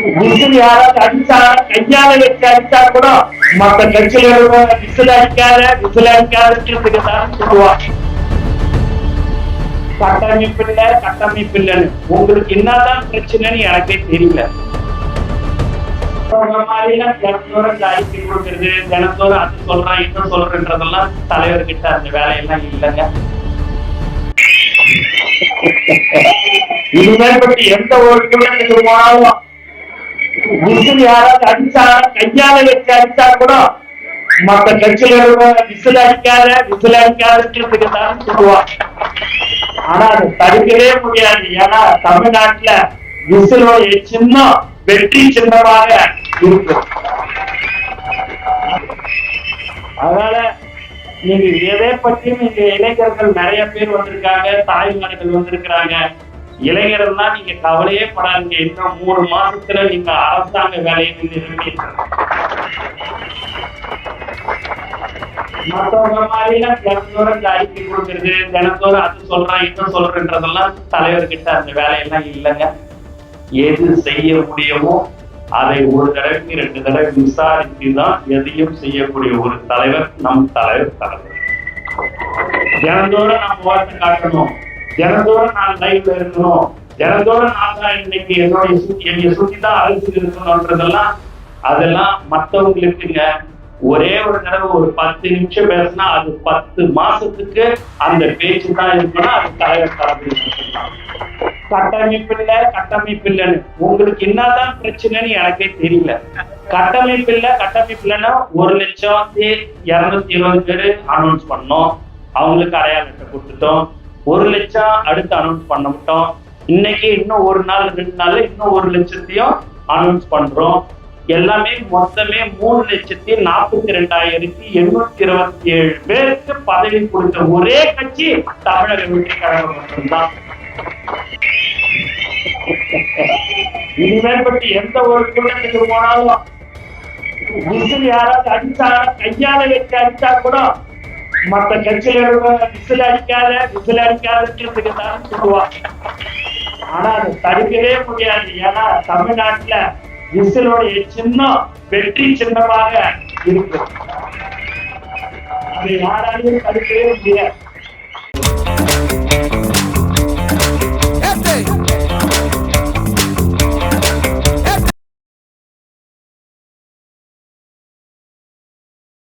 Whistle யாராவது அடிச்சா கையால வச்சு அடிச்சா கூட மத்த கட்சியில விசில் அடிக்காதுன்றதுக்கு தான் சொல்லுவாங்க. கட்டமைப்பு இல்ல கட்டமைப்பு இல்லைன்னு உங்களுக்கு என்னதான் பிரச்சனைன்னு எனக்கே தெரியல. தினத்தோறும் அறிக்கை கொடுக்கறது, தினத்தோறும் அது சொல்றேன் இன்னும் சொல்றேன்றதெல்லாம் தலைவர்கிட்ட அந்த வேலையெல்லாம் இல்லைங்க. இனிமேல் பற்றி எந்த ஒரு கிலோமீட்டருக்கு போனாலும் விசில் யாராவது அடிச்சா கையால வச்சு அடிச்சா கூட மத்த கட்சியில விசில் அடிக்காதுன்றதுக்கு தான் சொல்லுவாங்க. ஆனா அது தடுக்கவே முடியாது. ஏன்னா தமிழ்நாட்டுல விசிலோடைய சின்னம் வெற்றி சின்னமாக இருக்கு. அதனால நீங்க எதை பற்றியும் நீங்க இளைஞர்கள் நிறைய பேர் வந்திருக்காங்க, தாய்மார்கள் வந்திருக்கிறாங்க. இளைஞர்கள்னா நீங்க கவலையே படாதீங்க. இன்னும் 3 மாசத்துல நீங்க அரசாங்க வேலையை நிறுவீர்கள். மற்றவங்க மாதிரிலாம் தினத்தோறும் அறிக்கை கொடுக்கறது, தினத்தோறும் அது சொல்றேன் இன்னும் சொல்றேன்றதெல்லாம் தலைவர்கிட்ட அந்த வேலையெல்லாம் இல்லைங்க. எது செய்ய முடியுமோ அதை ஒரு தடவைக்கு 2 தடவை விசாரித்துதான் எதையும் செய்யக்கூடிய ஒரு தலைவர் நம் தலைவர். தினந்தோறும் நம்ம வார்த்தை காட்டணும், தினந்தோறும் நான் லைவ்ல இருக்கணும், தினந்தோறும் நான் தான் இன்னைக்கு என்னைய சுத்திதான் அரசியல் இருக்கணும்ன்றதெல்லாம் அதெல்லாம் மற்றவங்களுக்குங்க. ஒரே ஒரு தடவை ஒரு 10 நிமிஷம் பேசினா அது 10 மாசத்துக்கு அந்த பேச்சு தான் இருக்கணும். அது தலைவர் தளபதி. கட்டமைப்பு இல்லைன்னு உங்களுக்கு என்னதான் பிரச்சனைன்னு எனக்கே தெரியல. கட்டமைப்பு இல்லைன்னா 1,220,000 பேரு அனௌன்ஸ் பண்ணோம். அவங்களுக்கு அடையாள அட்டை கொடுத்துட்டோம். 1 லட்சம் அடுத்து அனௌன்ஸ் பண்ண விட்டோம். இன்னைக்கு இன்னும் 1 நாள் 2 நாள்ல இன்னும் 1 லட்சத்தையும் அனௌன்ஸ் பண்றோம். எல்லாமே மொத்தமே 3,42,827 பேருக்கு பதவி கொடுத்த ஒரே கட்சி தமிழக வெற்றி கழகம் மட்டும்தான். இனிமேல் பற்றி எந்த ஒரு கூட்டத்துக்கு போனாலும் விசில் யாராவது அடிச்சா கையால வச்சு அடிச்சா கூட மத்த கட்சியில விசில் அடிக்காதுன்றதுக்கு தான் சொல்லுவாங்க. ஆனா அது தடுக்கவே முடியாது. ஏன்னா தமிழ்நாட்டுல விசிலோடைய சின்னம் வெற்றி சின்னமாக இருக்கு. அதை யாராலையும் தடுக்கவே முடியாது.